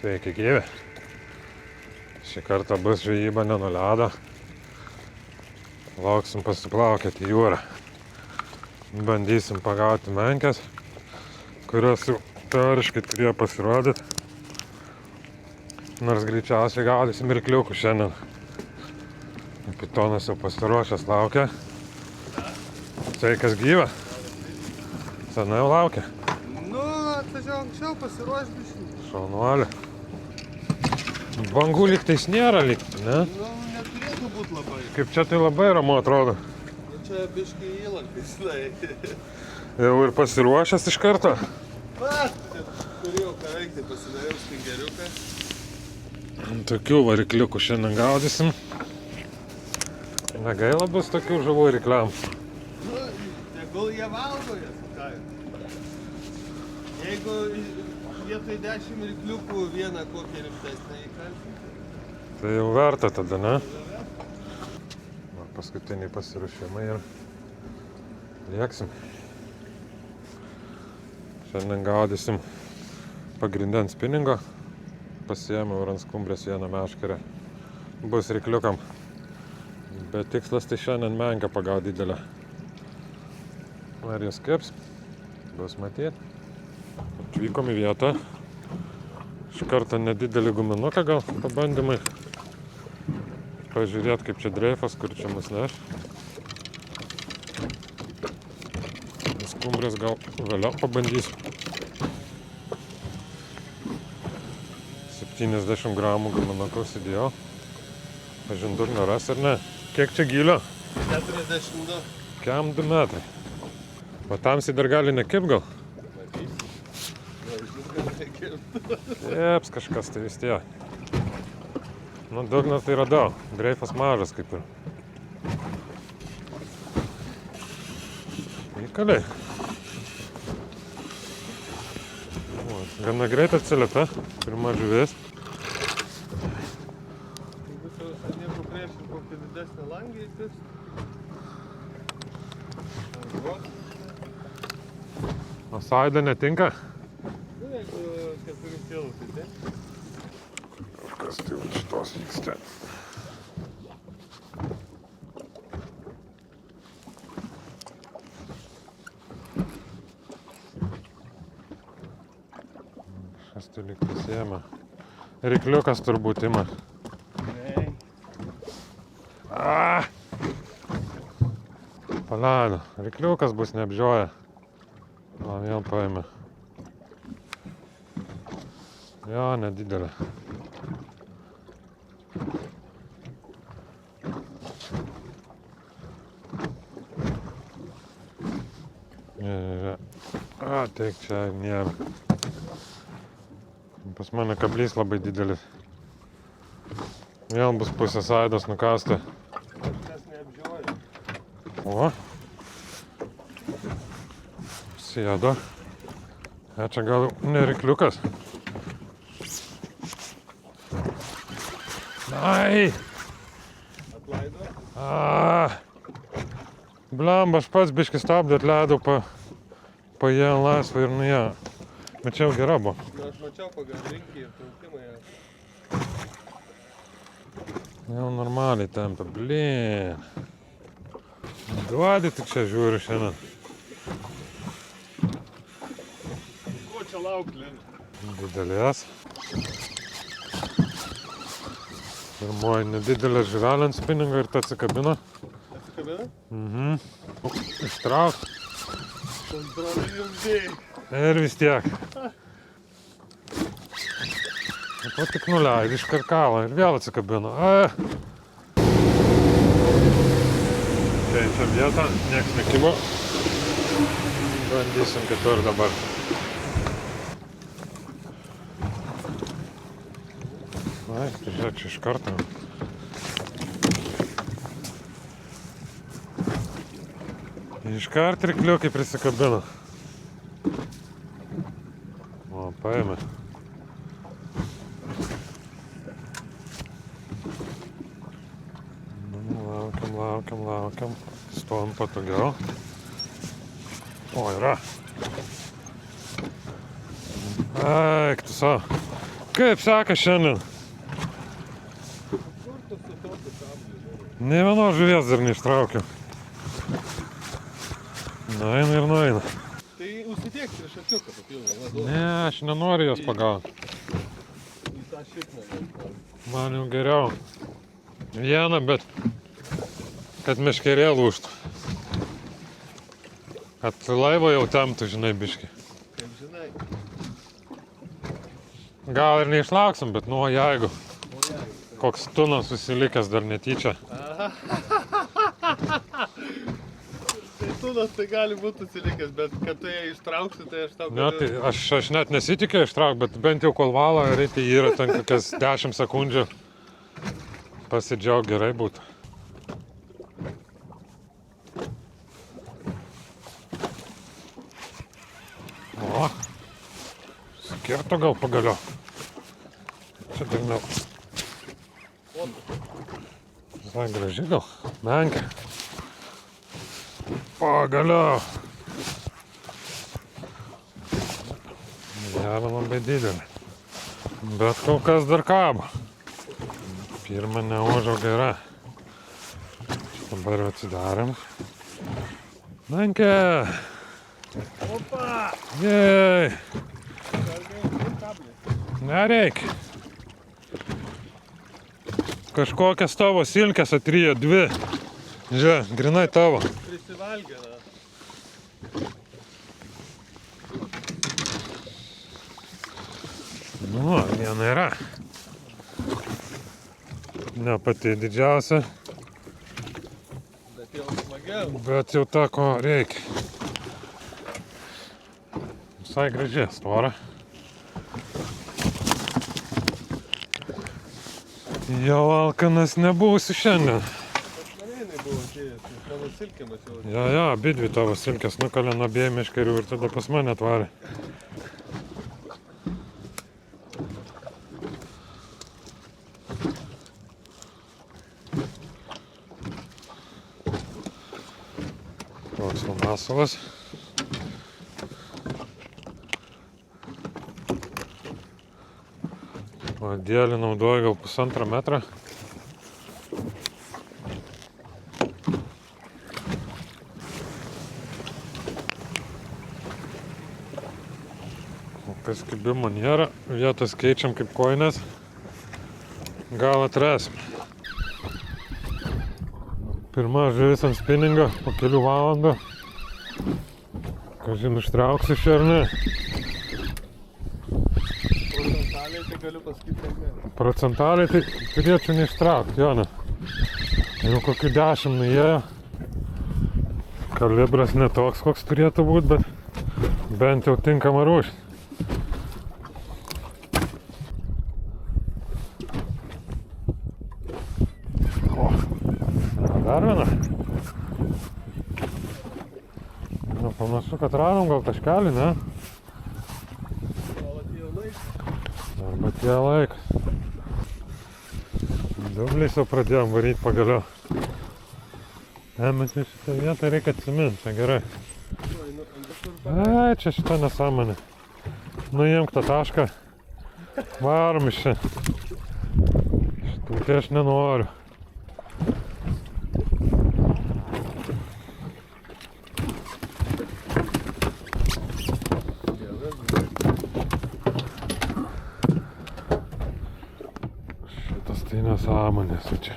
Sveiki gyvi. Šį kartą bus žvejyba ne nuo ledo. Lauksim pasiplaukėti į jūrą. Bandysim pagauti menkes, kurios jau teoriškai turėjo pasirodyti. Nors greičiausiai gaudysim ir kliukų šiandien. Pitonas jau pasiruošęs laukia. Sveikas gyva. Senai jau laukia. Nu, atvažiavau anksčiau, pasiruošti biškį. Šaunuolė. Bangų lygtais nėra lygtai, ne? Nu, neturėtų būt labai. Kaip čia tai labai ramu atrodo. Nu, čia biškį įlankais, tai. Jau ir pasiruošęs iš karto. Vat, turėjau ką veikti, pasidariau stingeriuką. Tokių varikliukų šiandien gaudysim. Negaila bus tokių žuvų rykliam. Nu, tegul jie valgo jas, ką. Jeigu vietoj 10 rykliukų vieną kokią rimtesnę įkalbinti. Tai jau verta tada, ne? Paskutiniai pasiruošimai ir lieksim. Šiandien gaudysim pagrindį ant spiningo. Pasiėmiau ir ant skumbrės vieną meškerę. Bus rykliukam. Bet tikslas tai šiandien menkę pagaut didelę. Ar jis kibs? Bus matyt. Atvykom į vietą. Iš karto nedidelį guminuką gal pabandymai. Pažiūrėt, kaip čia dreifas, kur čia mus neš. Skumbrės gal vėliau pabandysiu. 70 gramų guminukos įdėjau. Pažin dugno ras ar ne? Kiek čia gylio? 42. Kiam 2 metrai. O tamsiai dar gali nekib gal? Jeps, kažkas tai vis tiek. Nu, dugną tai radau. Dreifas mažas kaip ir. Įkaliai. Gana greit atsiliepia. Pirma žuvis. Jeigu priešim kokį didesnį langį įpis. O saida netinka? Nu, jeigu 4 kilų, tai taip. Kas tai jau šitos vyksta? Šas tai lyg pasiėmė. Rykliukas turbūt ima. Paleido. Rykliukas bus neapžioja. O, vėl paėmė. Jo, nedidelė. Teik čia nėra. Pas mane kablys labai didelis. Vėl bus pusė saidos nukasta. Kažkas neapžioja. O. Sėdo. Čia gal nerykliukas. Ai! Atlaido? Blemba, aš pats biškį stabdė atleidau paėjo laisvą ir nuėjo. Bet čia jau gera buvo. Nu, aš mačiau pagal rinkį ir traukimą ją. Jau normaliai tempia, blin. Duodi tik čia žiūriu šiandien. Ko čia lauk, Lina? Didelės. Pirmoji nedidelė žuvelė ant spiningo ir ta atsikabino. Atsikabina? Ištrauk. Kontrolinium dėjai. Ir vis tiek. O tik nuleidai iš karkalo ir vėl atsikabino. Keičiam vietą, nieks nekibo. Bandysim kitur dabar. Ai, žiūrėk, čia iš karto. Iškart rykliukai prisikabino. O, paėmė. Laukiam. Stovim patogiau. O, yra. Eik, tu savo. Kaip seka šiandien? Ne vienos žuvies dar neištraukiau. Nueina ir nueina. Tai užsidėk prie šakiuką papildomą. Ne, aš nenoriu jos pagauti. Į tą šikną. Man jau geriau. Vieną, bet kad meškerė lūžtų. Kad laivo jau temptų, žinai, biškį. Kaip žinai. Gal ir neišlauksim, bet nu, jeigu koks tunas susilikęs dar netyčia. Tai tunas tai gali būti atsilikęs, bet kad tu ją ištrauksi, tai aš tau Ne, tai aš net nesitikiu ištraukti, bet bent jau kol valo, reikia yra ten kokias 10 sekundžių. Pasidžiaug gerai būtų. O, skirto gal pagaliau. Čia dažniau. Visai graži gal, menkė. Pagaliau. Java labai didelė. Bet kol kas dar kabo. Pirma neužauga yra. Dabar atsidarėm. Menkė. Opa! Jej. Nereik. Kažkokias tavo silkės atrijo 2. Žiūrėk, grinai tavo. Prisivalgė, na. Nu, viena yra. Ne pati didžiausia, Bet jau smagiau. bet jau ta, ko reikia. Visai graži stora. Jau alkanas nebūsiu šiandien. Pas mane jinai buvo atėjęs, iš mano silkėmas jau. Jo, abidvi tavo silkės nukalė nuo abiejų meškerių ir tada pas mane atvarė. Toks masalas. O dėlį naudoju gal 1,5 metrą. Kas kibimo nėra, vietos keičiam kaip kojines. Gal atrasim. Pirma žuvis ant spiningo po kelių valandų. Kažin ištrauksiu šį ar ne. Procentaliai tai galiu pasakyti, kad ne. Procentaliai tai turėčiau neištraukti, Jona. Jau kokių 10 nuėjo. Kalibras netoks, koks turėtų būti, bet bent jau tinkama rūšis. Dar viena. Nu, panašu, kad radom gal taškelį, ne? Gal atėjo laikas. Arba tie laikas. Dubliais jau pradėjom varyti pagaliau. Bet šitą vietą reikia atsiminti, čia gerai. Ai, čia šitą nesąmonė. Nuimk tą tašką. Varom iš čia. Šitų tai aš nenoriu. Šitas tai nesąmonės čia.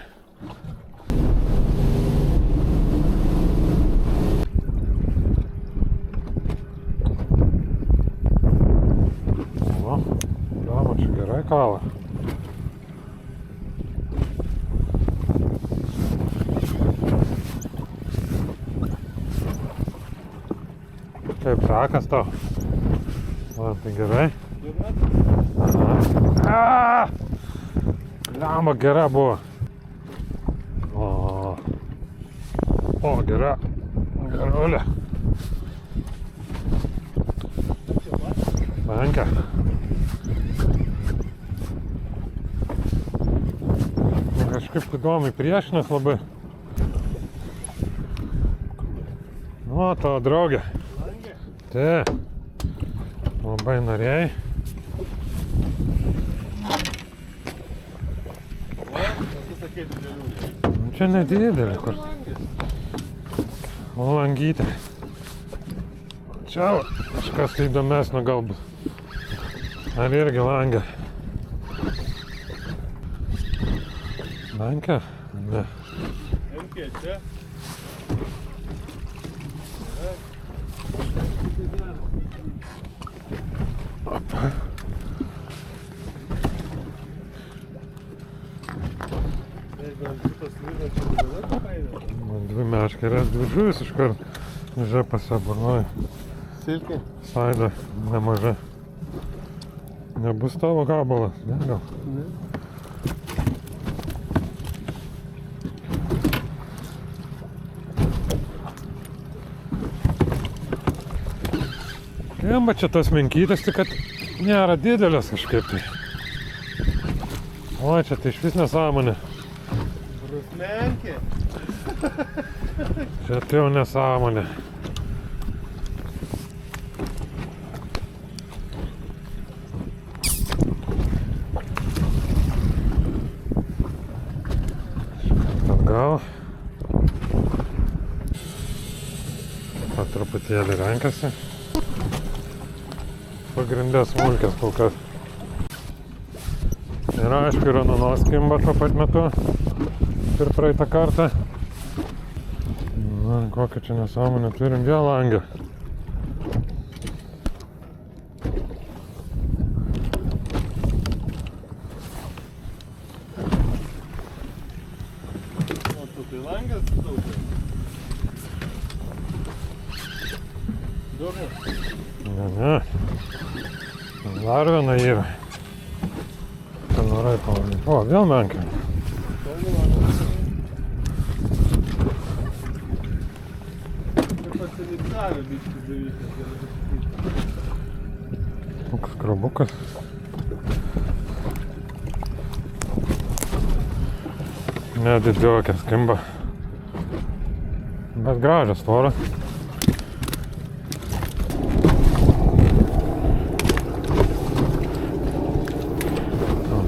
O, čia gerai kala. Kaip sekas tau? Man tai gerai. Aha. Lemba gera buvo. O, gera. Gerulė. Menkė. Kažkaip įdomiai priešinės labai. Nu, tavo draugė. Te. Labai norėjai. Va, tu sakai didelių. Čia nedidelė, kur. O langytė. Čia va, kažkas tai įdomesnio galbūt. Ar irgi langė? Langė? Ne. Imkė čia. Opa. Man dvi meškerės, dvi žuvis iškart. Žiūrė pasiaburnoja. Silkė. Saida nemaža. Nebus tavo gabalas, ne gal? Ne. Jamba čia tos menkytės, tik kad nėra didelės kažkaip tai. O, čia tai išvis nesąmonė. Rusmenkė. Čia tai jau nesąmonė. Atgal. Po truputėlį renkasi. Pagrindė smulkės kol kas. Ir aišku, yra nunos kimba tuo pat metu. Ir praeitą kartą. Na, kokią čia nesąmonę turim vėl langę. O tu tai langas daugiau? Durnas? Ne. Dar viena yra. Ten norai pavalgyti. O, vėl menkė. Pasiliksavę biškį darytis, galiu pasakyti. Koks krabukas. Nedidiokės kimba. Bet gražios tvora.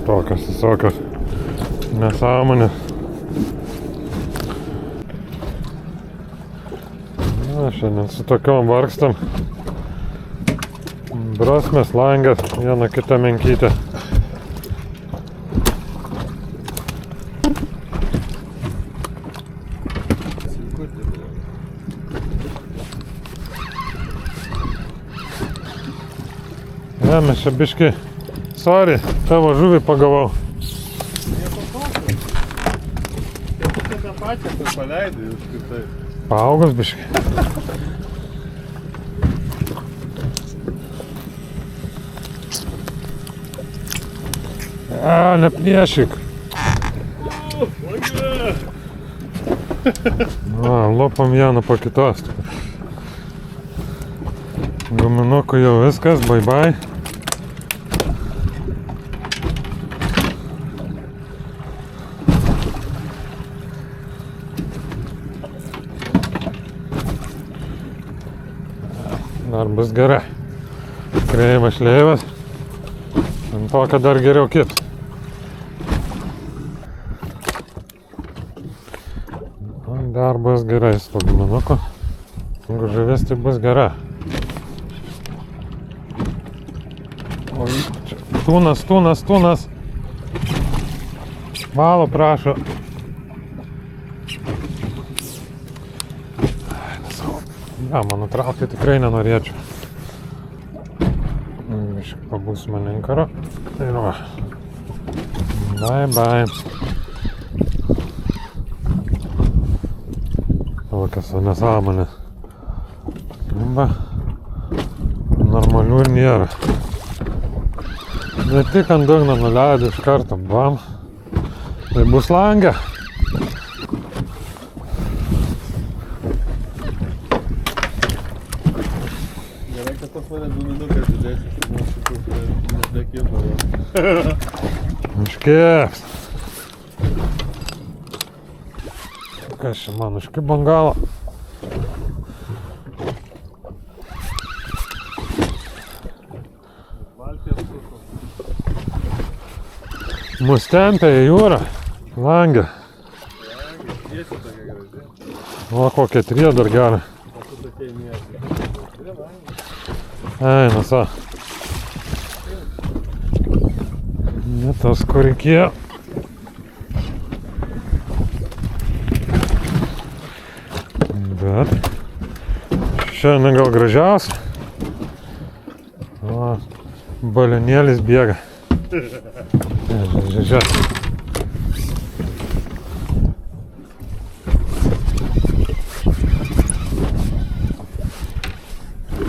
Tokios visokios nesąmonės. Na, šiandien su tokiom vargstam. Brasmės, langės, viena kita menkytė. Ne, mes čia biški. Sorry, tavo žuvį pagavau. Nieko tokio. Kaip tu tą pačią kur paleidai už kitai. Paaugas biški. Nepriešyk. Lopam vieną po kitos. Guminukų jau viskas, bye bye. Dar bus gerai. Kreimas šleivas. Ant to, kad dar geriau kit. Dar bus gerai su to guminuku. Jeigu žuvis, tai bus gera. O, čia. Tūnas. Valo prašo. Ja, man nutraukti tikrai nenorėčiau. Biškai pabūsiu man inkaro. Ir va. Bye bye. Tokias nesąmonės. Va. Normalių ir nėra. Ne tik ant dugno nuleidai iš karto, bam. Tai bus langė. Gerai, kad pas mane guminukas didesnis, nes šitus nedekėdavo. Užkėps. Kas čia man užkibo ant galo? Valties suko. Mus tempia į jūrą. Langė. Tiesi tokia graži. O, kokia trija dar gera. O tu tokia į miestą. Eina, sa. Ne tas, ko reikėjo. Bet šiandien gal gražiausia. O, balionėlis bėga. Žiūrė.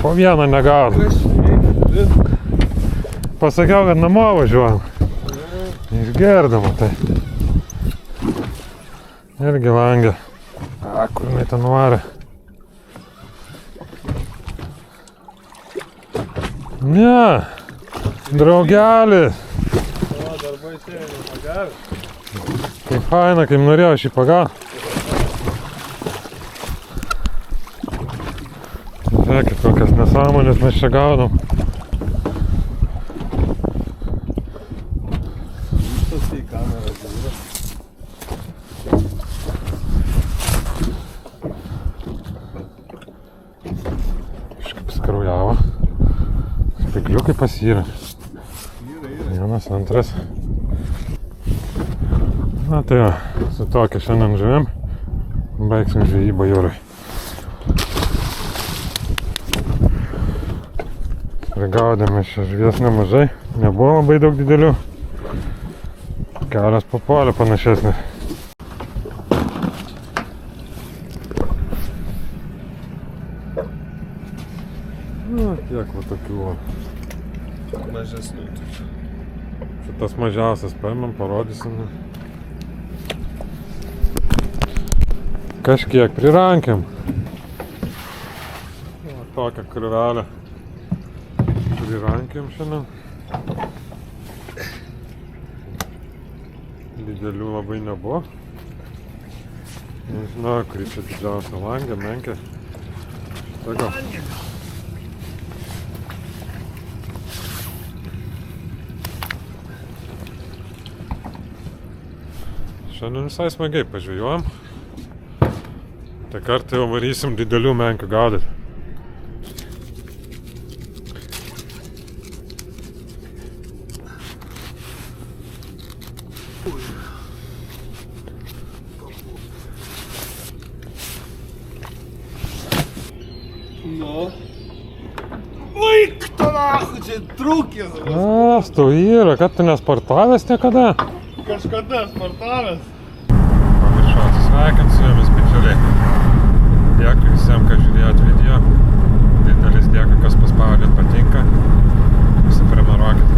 Po vieną negaunu. Pasakiau, kad namo važiuojam. Išgerdama tai. Irgi langė. A, kur jinai ten varė. Ne, draugelis. O, darbai šiandien nepagavė. Kaip faina, kaip norėjau šį pagauti. Žiūrėkit, kokias nesąmonės mes čia gaudom. Visas į kamerą žiūrė. Kažkaip skraujavo. Stikliukai pasyrė. Yra. Vienas, antras. Na tai jo, su tokia šiandien žuvim. Baigsim žvejybą jūrai. Prigaudėme šią žuvies nemažai. Nebuvo labai daug didelių. Kelios papuolė panašesnė. Na, tiek va tokių. Mažesnių. Šitas mažiausias paėmėm, parodysim. Kažkiek prirankėm. Tokią krūvelę prirankėm šiandien. Didelių labai nebuvo. Nežinau, kuri čia didžiausia langė, menkė. Štai gal. Šiandien visai smagiai pažvejojam. Tai kartą jau varysim didelių menkių gaudyti. Nu. Ui, кто нахуй, čia trūkis. Tu yra, kad tu nesportavęs niekada? Kažkada sportavęs. Pamiršau atsisveikinti su jumis, bičiuliai. Dėkui visiems, kas žiūrėjot video. Didelis dėkui, kas paspaudėt patinka. Užsiprenumeruokit